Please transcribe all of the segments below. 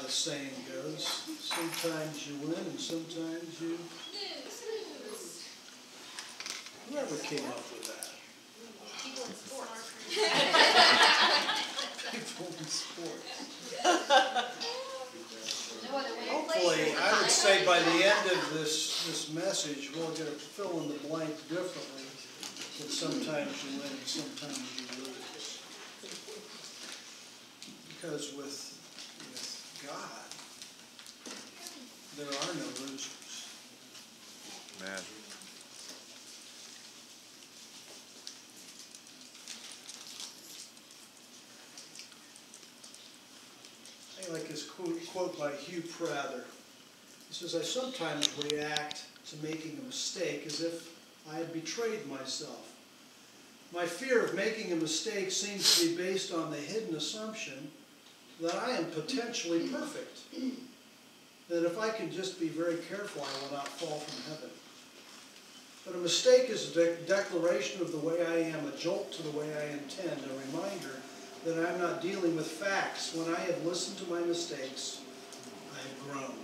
the saying goes. Sometimes you win and sometimes you lose. Whoever came up with that? People in sports. People in sports. No other way to Hopefully, I would say by the end of this message, we'll get a fill in the blank differently. That sometimes you win and sometimes you lose. Because with God, there are no losers. Amen. I like this quote by Hugh Prather. He says, I sometimes react to making a mistake as if I had betrayed myself. My fear of making a mistake seems to be based on the hidden assumption that I am potentially perfect. That if I can just be very careful, I will not fall from heaven. But a mistake is a declaration of the way I am, a jolt to the way I intend, a reminder that I am not dealing with facts. When I have listened to my mistakes, I have grown.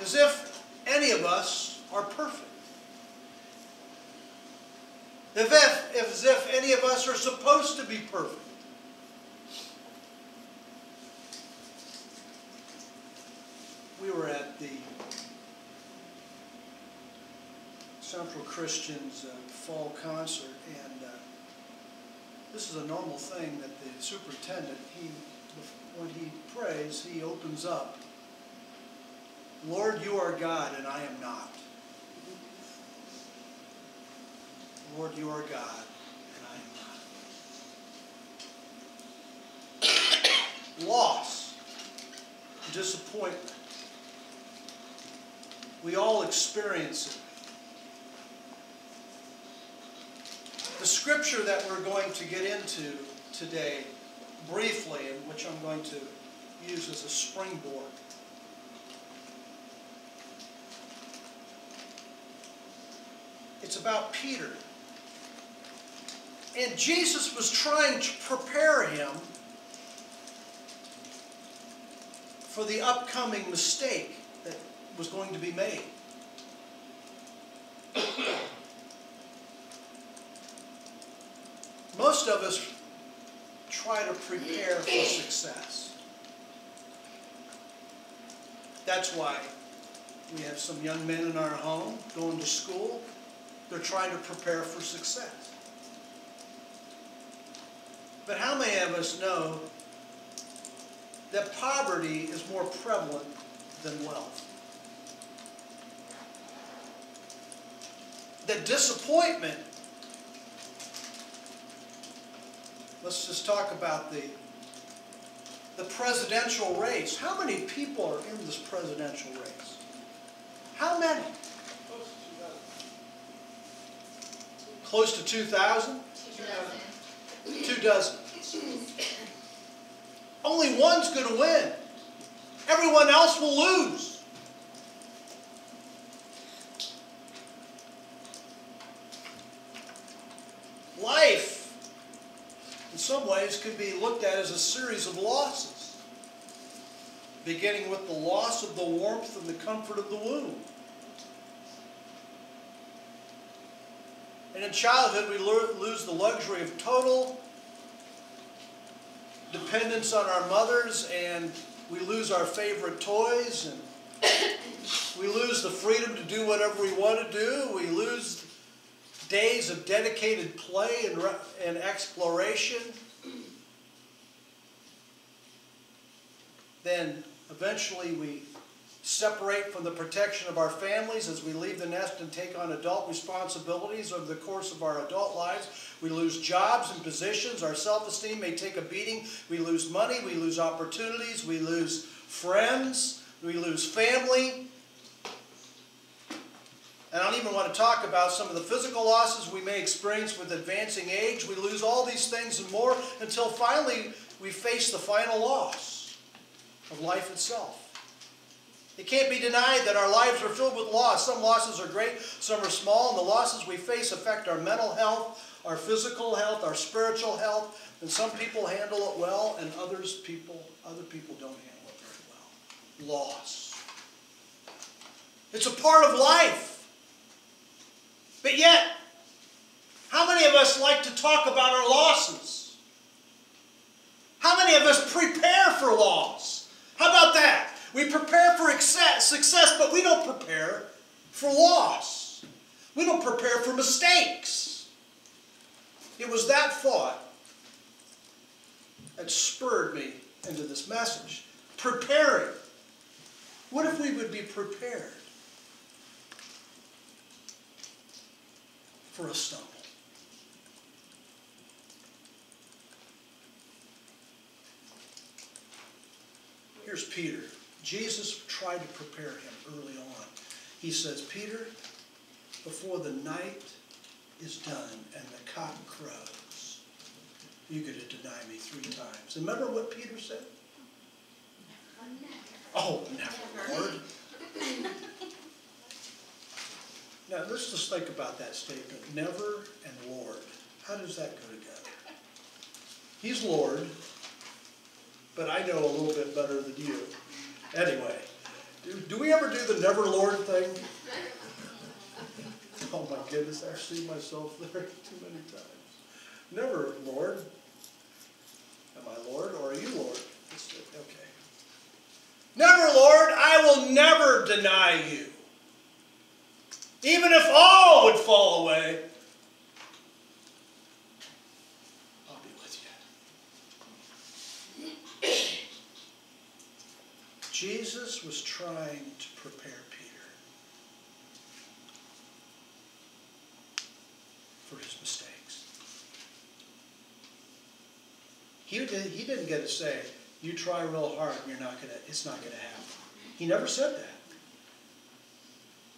As if any of us are perfect. As if any of us are supposed to be perfect. We were at the Central Christian's fall concert, and this is a normal thing that the superintendent, when he prays, he opens up, Lord, you are God, and I am not. Lord, you are God, and I am not. Loss, disappointment. We all experience it. The scripture that we're going to get into today, briefly, and which I'm going to use as a springboard, it's about Peter. And Jesus was trying to prepare him for the upcoming mistake that was going to be made. Most of us try to prepare for success. That's why we have some young men in our home going to school. They're trying to prepare for success. But how many of us know that poverty is more prevalent than wealth? That disappointment, let's just talk about the presidential race. How many people are in this presidential race? How many? Close to 2,000? 2 dozen. Only one's going to win. Everyone else will lose. Life, in some ways, could be looked at as a series of losses, beginning with the loss of the warmth and the comfort of the womb. And in childhood, we lose the luxury of total dependence on our mothers, and we lose our favorite toys, and we lose the freedom to do whatever we want to do. We lose days of dedicated play and exploration. Then eventually we separate from the protection of our families as we leave the nest and take on adult responsibilities over the course of our adult lives. We lose jobs and positions. Our self-esteem may take a beating. We lose money. We lose opportunities. We lose friends. We lose family. And I don't even want to talk about some of the physical losses we may experience with advancing age. We lose all these things and more until finally we face the final loss of life itself. It can't be denied that our lives are filled with loss. Some losses are great, some are small, and the losses we face affect our mental health, our physical health, our spiritual health, and some people handle it well, and other people don't handle it very well. Loss. It's a part of life. But yet, how many of us like to talk about our losses? How many of us prepare for loss? How about that? We prepare for success, but we don't prepare for loss. We don't prepare for mistakes. It was that thought that spurred me into this message. Preparing. What if we would be prepared for a stumble? Here's Peter. Jesus tried to prepare him early on. He says, Peter, before the night is done and the cock crows, you're going to deny me 3 times. Remember what Peter said? Oh, never, Lord. Now, let's just think about that statement. Never and Lord. How does that go together? He's Lord, but I know a little bit better than you. Anyway, do we ever do the never Lord thing? Oh my goodness, I've seen myself there too many times. Never Lord. Am I Lord or are you Lord? Okay. Never Lord, I will never deny you. Even if all would fall away, I'll be with you. Jesus was trying to prepare Peter for his mistakes. He didn't get to say, you try real hard and it's not going to happen. He never said that.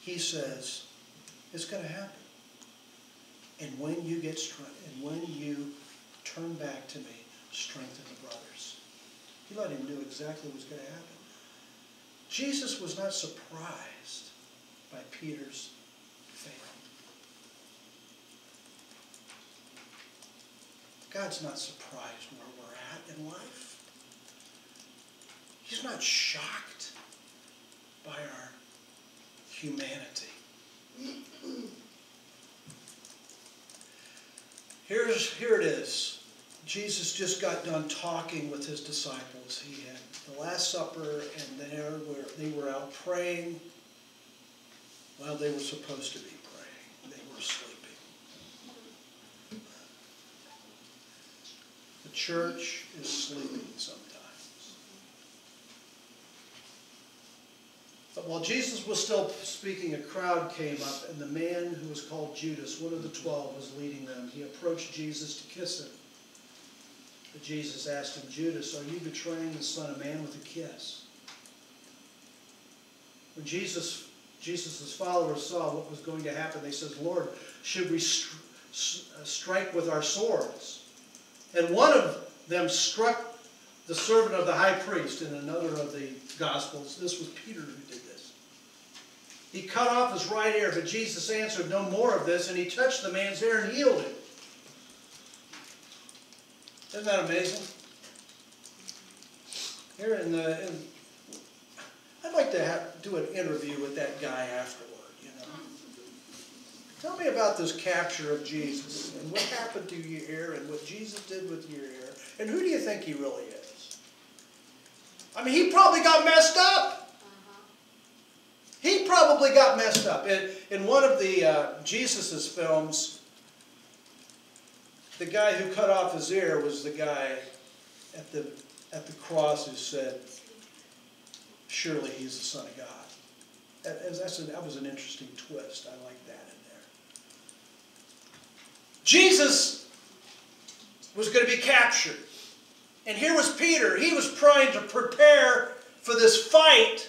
He says, it's going to happen. And when you get strength, and when you turn back to me, strengthen the brothers. He let him know exactly what was going to happen. Jesus was not surprised by Peter's faith. God's not surprised where we're at in life. He's not shocked by our humanity. Here it is. Jesus just got done talking with his disciples. He had the Last Supper, and they were out praying. Well, they were supposed to be praying. They were sleeping. The church is sleeping sometimes. But while Jesus was still speaking, a crowd came up, and the man who was called Judas, one of the 12, was leading them. He approached Jesus to kiss him. But Jesus asked him, Judas, are you betraying the Son of Man with a kiss? When Jesus' followers saw what was going to happen, they said, Lord, should we strike with our swords? And one of them struck the servant of the high priest. In another of the Gospels, this was Peter who did this. He cut off his right ear, but Jesus answered, no more of this, and he touched the man's ear and healed him. Isn't that amazing? Here I'd like to do an interview with that guy afterward, you know. Tell me about this capture of Jesus, and what happened to your ear, and what Jesus did with your ear, and who do you think he really is? I mean, he probably got messed up. He probably got messed up. In one of the Jesus' films, the guy who cut off his ear was the guy at the cross who said, surely he's the Son of God. That was an interesting twist. I like that in there. Jesus was going to be captured. And here was Peter. He was trying to prepare for this fight.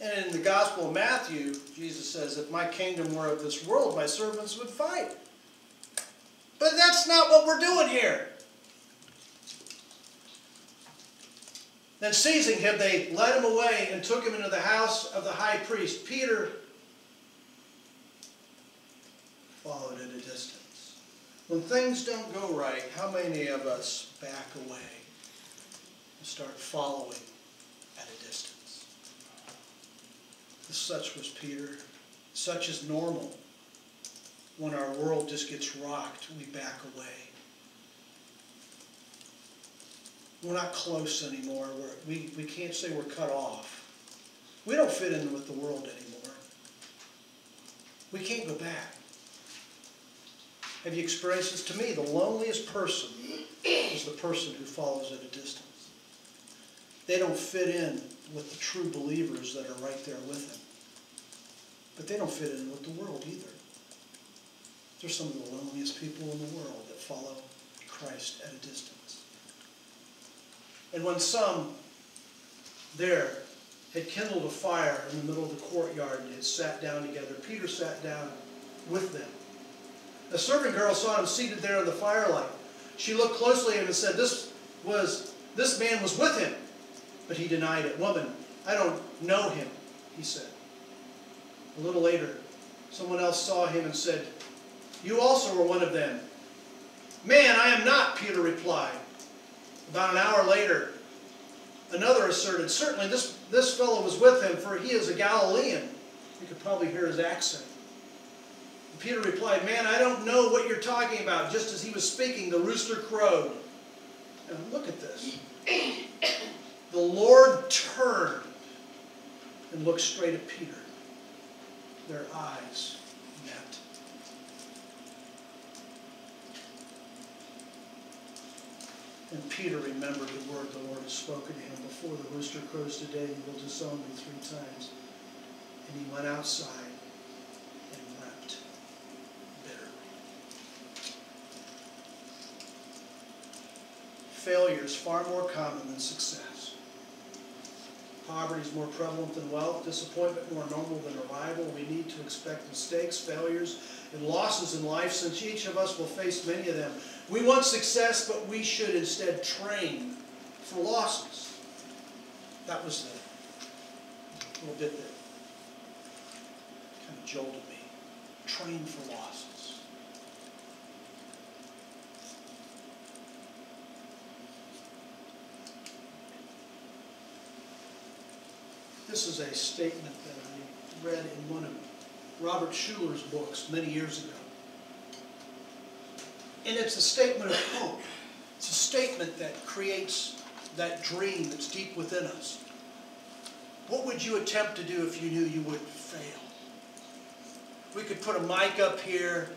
And in the Gospel of Matthew, Jesus says, if my kingdom were of this world, my servants would fight. But that's not what we're doing here. Then seizing him, they led him away and took him into the house of the high priest. Peter followed at a distance. When things don't go right, how many of us back away and start following at a distance? Such was Peter. Such is normal. When our world just gets rocked, we back away. We're not close anymore. We can't say we're cut off. We don't fit in with the world anymore. We can't go back. Have you experienced this? To me, the loneliest person is the person who follows at a distance. They don't fit in with the true believers that are right there with them. But they don't fit in with the world either. They're some of the loneliest people in the world that follow Christ at a distance. And when some there had kindled a fire in the middle of the courtyard and had sat down together, Peter sat down with them. A servant girl saw him seated there in the firelight. She looked closely at him and said, This man was with him. But he denied it. Woman, I don't know him, he said. A little later, someone else saw him and said, You also are one of them. Man, I am not, Peter replied. About an hour later, another asserted, Certainly this fellow was with him, for he is a Galilean. You could probably hear his accent. And Peter replied, Man, I don't know what you're talking about. Just as he was speaking, the rooster crowed. And look at this. The Lord turned and looked straight at Peter. Their eyes met. And Peter remembered the word the Lord had spoken to him. Before the rooster crows today, you will disown me 3 times. And he went outside and wept bitterly. Failure is far more common than success. Poverty is more prevalent than wealth. Disappointment more normal than arrival. We need to expect mistakes, failures, and losses in life, since each of us will face many of them. We want success, but we should instead train for losses. That was the little bit that kind of jolted me. Train for losses. This is a statement that I read in one of Robert Schuller's books many years ago. And it's a statement of hope. It's a statement that creates that dream that's deep within us. What would you attempt to do if you knew you wouldn't fail? We could put a mic up here.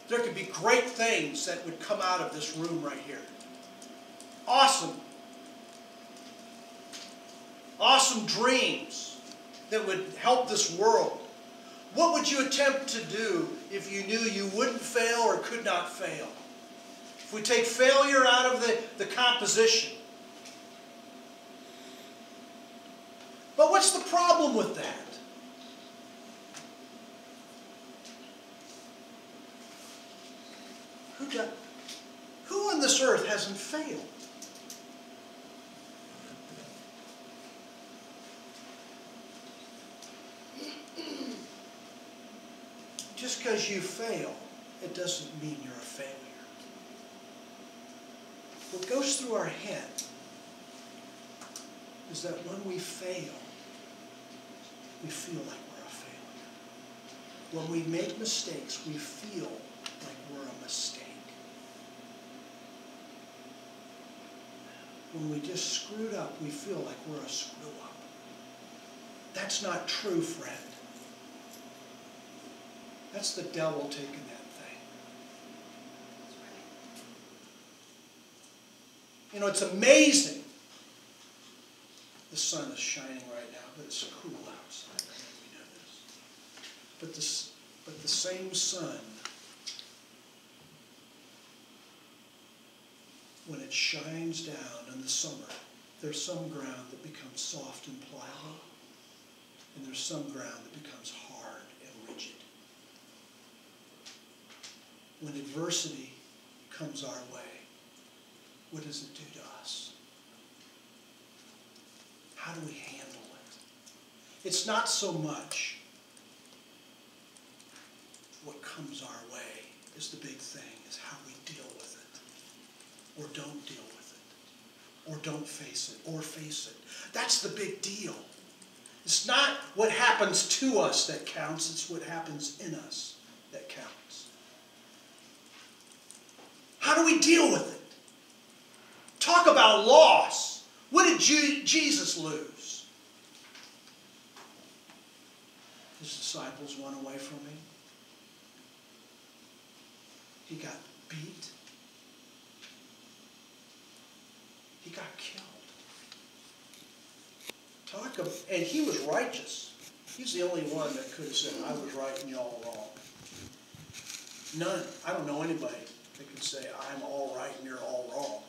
There could be great things that would come out of this room right here. Awesome. Awesome dreams that would help this world. What would you attempt to do if you knew you wouldn't fail or could not fail? If we take failure out of the composition. But what's the problem with that? Who on this earth hasn't failed? Just because you fail, it doesn't mean you're a failure. What goes through our head is that when we fail, we feel like we're a failure. When we make mistakes, we feel like we're a mistake. When we just screwed up, we feel like we're a screw-up. That's not true, friend. That's the devil taking that thing. You know, it's amazing. The sun is shining right now, but it's cool outside. I think we know this. But the same sun, when it shines down in the summer, there's some ground that becomes soft and pliable, and there's some ground that becomes hard and rigid. When adversity comes our way, what does it do to us? How do we handle it? It's not so much what comes our way as is the big thing, is how we deal with it, or don't deal with it, or don't face it, or face it. That's the big deal. It's not what happens to us that counts, it's what happens in us that counts. How do we deal with it? Talk about loss. What did Jesus lose? His disciples went away from him. He got beat. He got killed. And he was righteous. He's the only one that could have said, I was right and y'all wrong. None. I don't know anybody that could say, I'm all right and you're all wrong.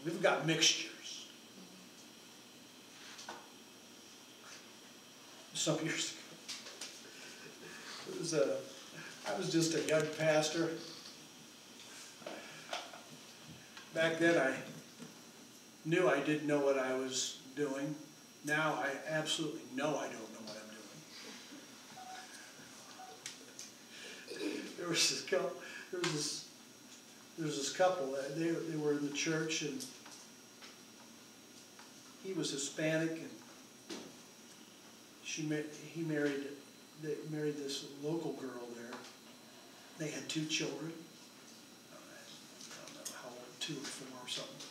We've got mixtures. Some years ago, I was just a young pastor. Back then I knew I didn't know what I was doing. Now I absolutely know I don't know what I'm doing. There was this couple that they were in the church, and he was Hispanic, and they married this local girl there. They had 2 children. I don't know how old, 2 or 4 or something.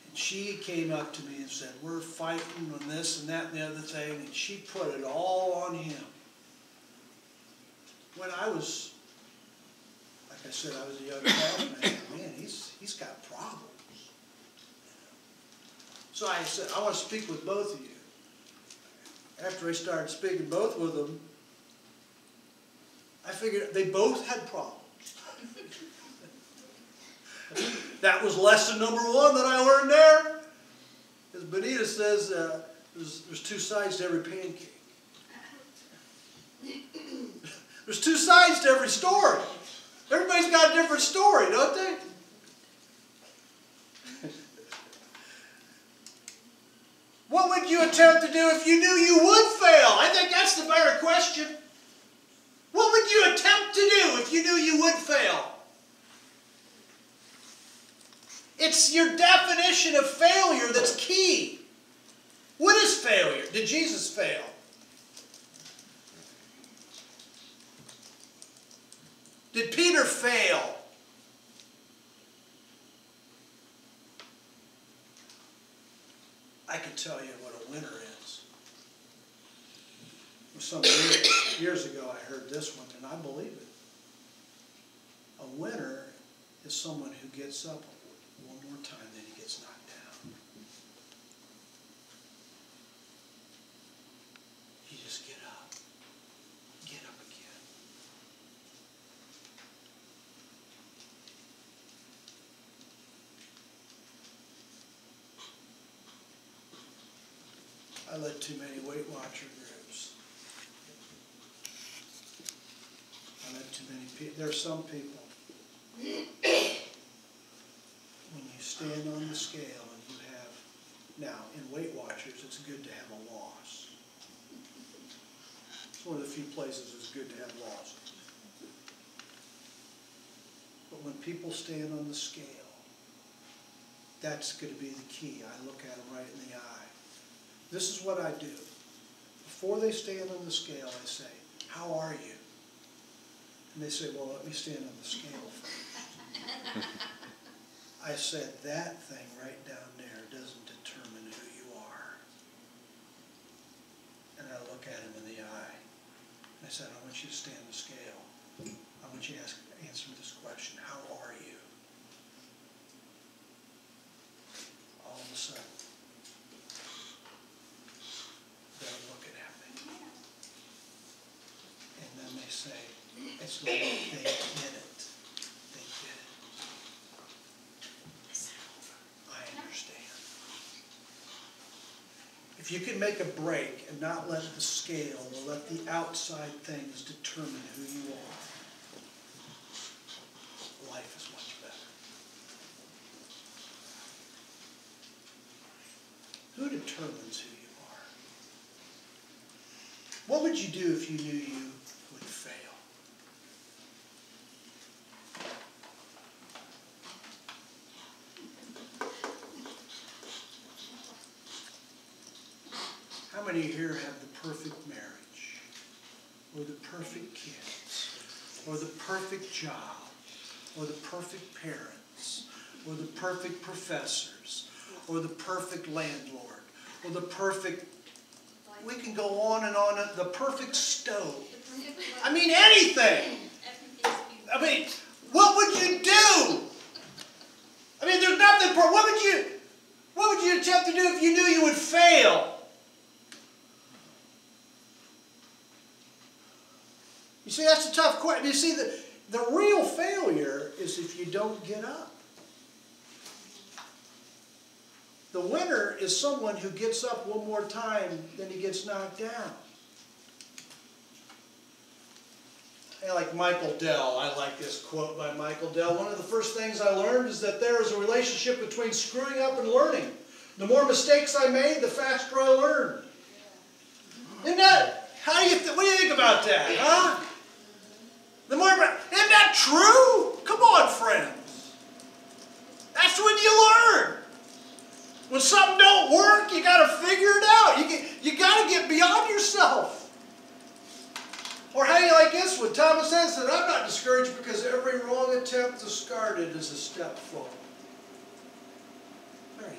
And she came up to me and said, we're fighting on this and that and the other thing, and she put it all on him. When I was, like I said, I was a young pastor, and I thought, man, he's got problems. So I said, I want to speak with both of you. After I started speaking both with them, I figured they both had problems. That was lesson number 1 that I learned there. As Benita says, there's 2 sides to every pancake. There's 2 sides to every story. Everybody's got a different story, don't they? What would you attempt to do if you knew you would fail? I think that's the better question. What would you attempt to do if you knew you would fail? It's your definition of failure that's key. What is failure? Did Jesus fail? Did Peter fail? I can tell you what a winner is. Some years ago I heard this one, and I believe it. A winner is someone who gets up one more time than he gets knocked down. You just get up again. I led too many Weight Watcher groups. I led too many people. There are some people, when you stand on the scale and you have, now in Weight Watchers it's good to have a loss. It's one of the few places it's good to have loss. But when people stand on the scale, that's going to be the key. I look at them right in the eye. This is what I do. Before they stand on the scale, I say, how are you? And they say, well, let me stand on the scale first. I said, that thing right down there doesn't determine who you are. And I look at him in the eye. And I said, I want you to stand on the scale. I want you to answer this question. How are you? All of a sudden, they're looking at me. And then they say, it's like they did it. They did it. I understand. If you can make a break and not let the scale or let the outside things determine who you are, life is much better. Who determines who you are? What would you do if you knew you would fail? many here have the perfect marriage, or the perfect kids, or the perfect job, or the perfect parents, or the perfect professors, or the perfect landlord, or the perfect, we can go on and on, the perfect stove. I mean, anything. I mean, what would you do? I mean, there's nothing, what would you attempt to do if you knew you would fail? You see, that's a tough question. You see, the real failure is if you don't get up. The winner is someone who gets up one more time than he gets knocked down. And like Michael Dell, I like this quote by Michael Dell. One of the first things I learned is that there is a relationship between screwing up and learning. The more mistakes I made, the faster I learned. Isn't that, what do you think about that, huh? Isn't that true? Come on, friends. That's when you learn. When something don't work, you got to figure it out. You got to get beyond yourself. Or how do you like this one? Thomas Edison said, I'm not discouraged because every wrong attempt discarded is a step forward. There you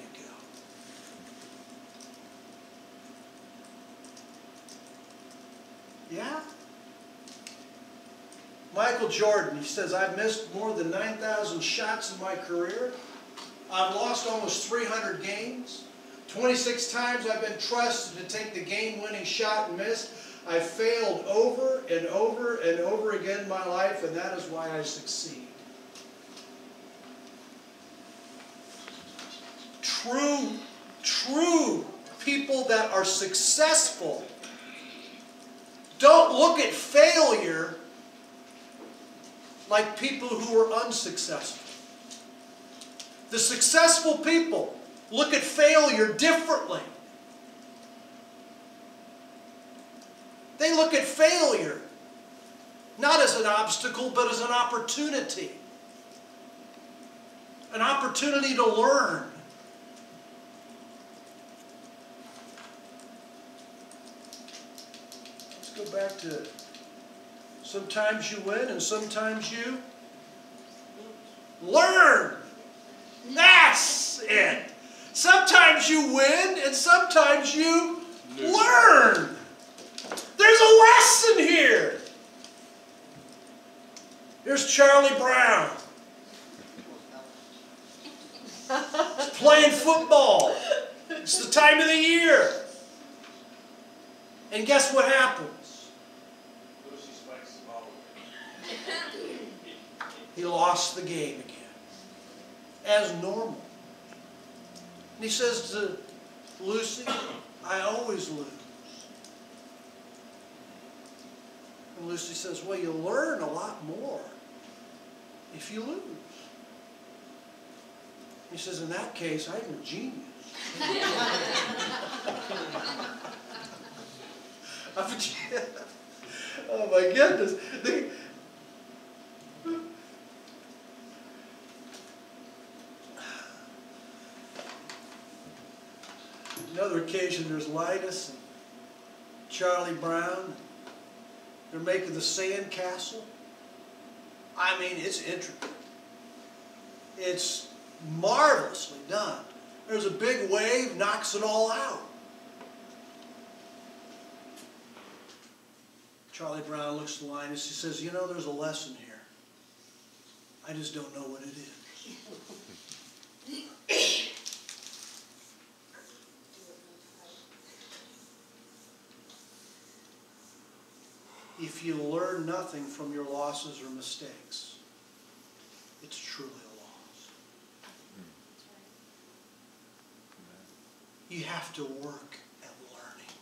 go. Yeah? Michael Jordan, he says, I've missed more than 9,000 shots in my career. I've lost almost 300 games. 26 times I've been trusted to take the game-winning shot and missed. I've failed over and over and over again in my life, and that is why I succeed. True people that are successful don't look at failure like people who are unsuccessful. The successful people look at failure differently. They look at failure not as an obstacle, but as an opportunity. An opportunity to learn. Let's go back to sometimes you win and sometimes you learn. That's it. Sometimes you win and sometimes you learn. There's a lesson here. Here's Charlie Brown. He's playing football. It's the time of the year. And guess what happens? He lost the game again. As normal. And he says to Lucy, I always lose. And Lucy says, well, you learn a lot more if you lose. He says, in that case, I'm a genius. Oh my goodness. Another occasion, there's Linus and Charlie Brown. They're making the sand castle. I mean, it's intricate. It's marvelously done. There's a big wave, knocks it all out. Charlie Brown looks to Linus. He says, you know, there's a lesson here. I just don't know what it is. If you learn nothing from your losses or mistakes, it's truly a loss. You have to work at learning.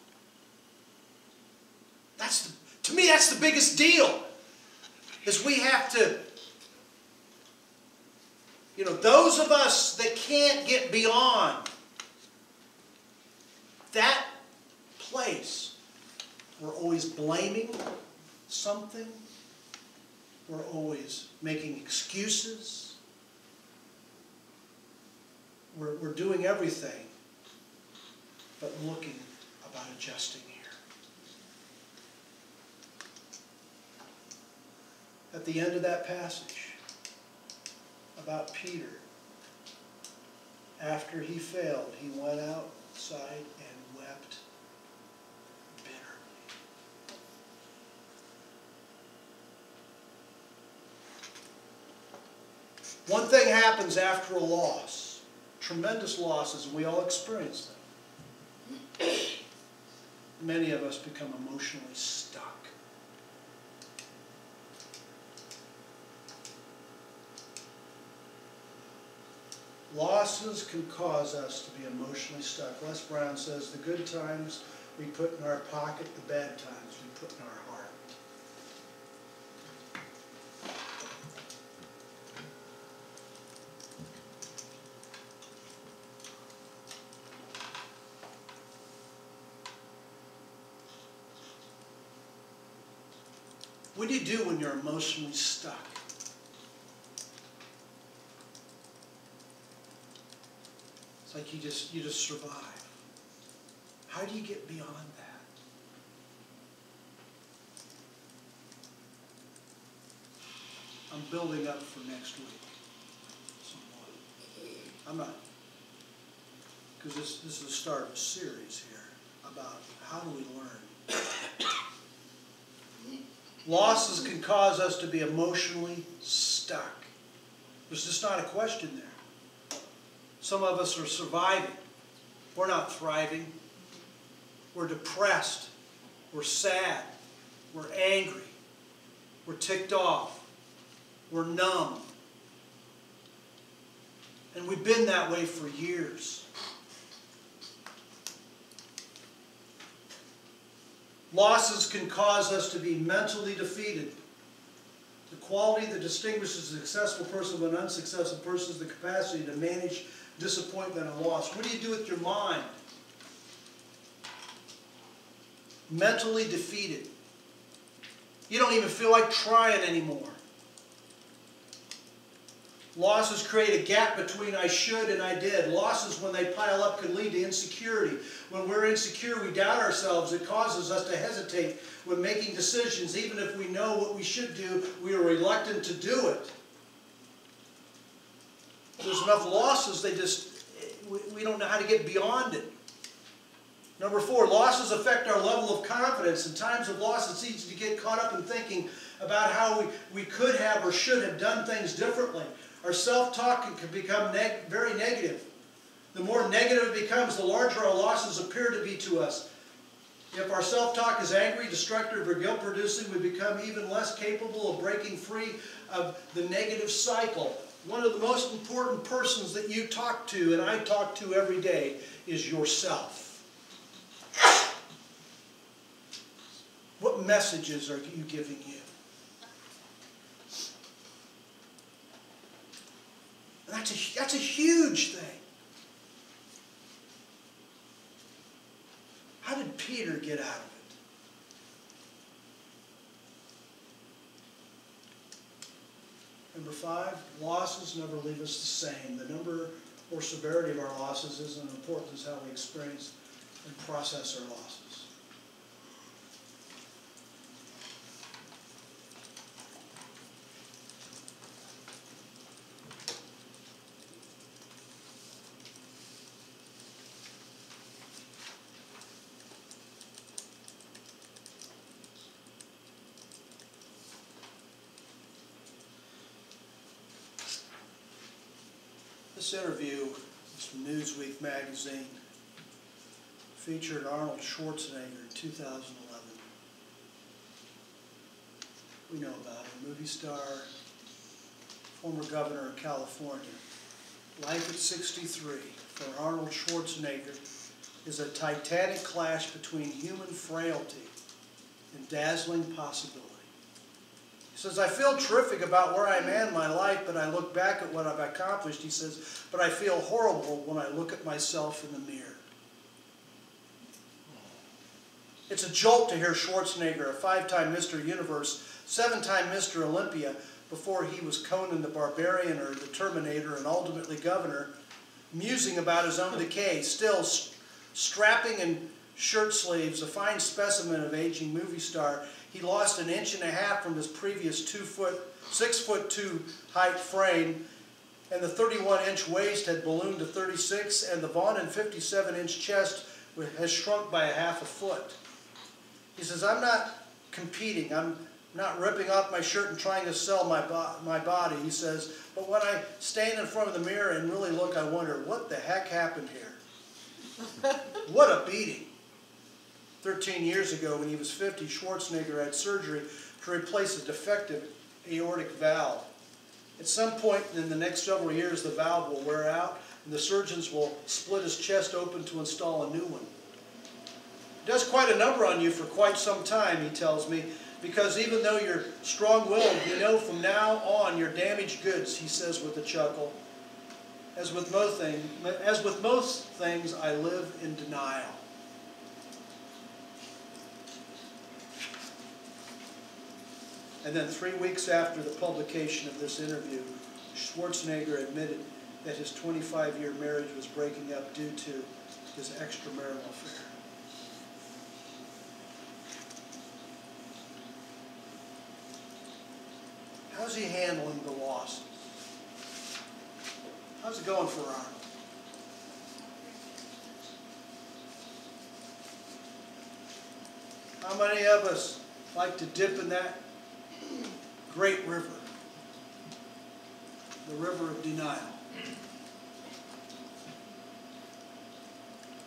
To me, that's the biggest deal. Is we have to, you know, those of us that can't get beyond that place, we're always blaming something. We're always making excuses. We're doing everything but looking about about adjusting here. At the end of that passage about Peter, after he failed, he went outside and wept bitterly. One thing happens after a loss, tremendous losses, and we all experience them. Many of us become emotionally stuck. Losses can cause us to be emotionally stuck. Les Brown says, the good times we put in our pocket, the bad times we put in our heart. What do you do when you're emotionally stuck? It's like you just survive. How do you get beyond that? I'm building up for next week. Somewhat. I'm not, because this is the start of a series here about how do we learn. Losses can cause us to be emotionally stuck. There's just not a question there. Some of us are surviving. We're not thriving. We're depressed. We're sad. We're angry. We're ticked off. We're numb. And we've been that way for years. Losses can cause us to be mentally defeated. The quality that distinguishes a successful person from an unsuccessful person is the capacity to manage disappointment and loss. What do you do with your mind? Mentally defeated. You don't even feel like trying anymore. Losses create a gap between I should and I did. Losses, when they pile up, can lead to insecurity. When we're insecure, we doubt ourselves. It causes us to hesitate when making decisions. Even if we know what we should do, we are reluctant to do it. There's enough losses, we don't know how to get beyond it. Number 4, losses affect our level of confidence. In times of loss, it's easy to get caught up in thinking about how we could have or should have done things differently. Our self-talk can become very negative. The more negative it becomes, the larger our losses appear to be to us. If our self-talk is angry, destructive, or guilt-producing, we become even less capable of breaking free of the negative cycle. One of the most important persons that you talk to, and I talk to every day, is yourself. What messages are you giving you? That's a huge thing. How did Peter get out of it? Number 5, losses never leave us the same. The number or severity of our losses isn't important as how we experience and process our losses. This interview is from Newsweek magazine, featured Arnold Schwarzenegger in 2011. We know about him, movie star, former governor of California. Life at 63 for Arnold Schwarzenegger is a titanic clash between human frailty and dazzling possibility. He says, I feel terrific about where I'm at in my life, but I look back at what I've accomplished. He says, but I feel horrible when I look at myself in the mirror. It's a jolt to hear Schwarzenegger, a 5-time Mr. Universe, 7-time Mr. Olympia, before he was Conan the Barbarian or the Terminator and ultimately governor, musing about his own decay, still strapping and shirt sleeves, a fine specimen of aging movie star. He lost 1.5 inches from his previous 6'2" height frame, and the 31-inch waist had ballooned to 36, and the Vaughn 57-inch chest has shrunk by 1/2 foot. He says, I'm not competing. I'm not ripping off my shirt and trying to sell my body. He says, but when I stand in front of the mirror and really look, I wonder, what the heck happened here? What a beating. 13 years ago, when he was 50, Schwarzenegger had surgery to replace a defective aortic valve. At some point in the next several years, the valve will wear out, and the surgeons will split his chest open to install a new one. It does quite a number on you for quite some time, he tells me, because even though you're strong-willed, you know from now on you're damaged goods, he says with a chuckle. As with most things, I live in denial. And then 3 weeks after the publication of this interview, Schwarzenegger admitted that his 25-year marriage was breaking up due to his extramarital affair. How's he handling the losses? How's it going for Arnold? How many of us like to dip in that great river? The river of denial.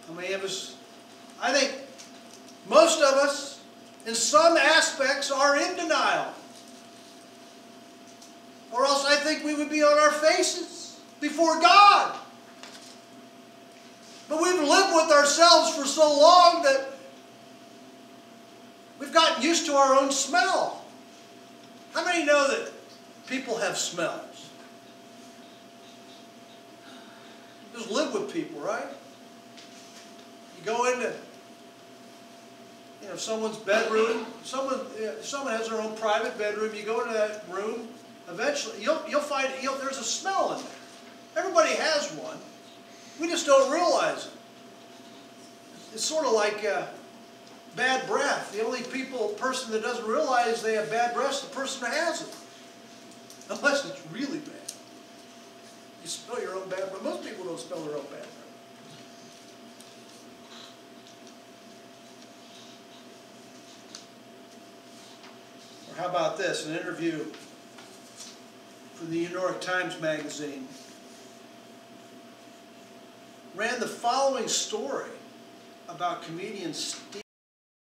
How many of us, I think most of us, in some aspects, are in denial. Or else I think we would be on our faces before God. But we've lived with ourselves for so long that we've gotten used to our own smell. How many know that people have smells? Just live with people, right? You go into someone's bedroom, someone has their own private bedroom, you go into that room, eventually you'll find there's a smell in there. Everybody has one. We just don't realize it. It's sort of like bad breath. The only person that doesn't realize they have bad breath is the person who has it. Unless it's really bad. You smell your own bad breath. Most people don't smell their own bad breath. Or how about this? An interview from the New York Times magazine ran the following story about comedian Steve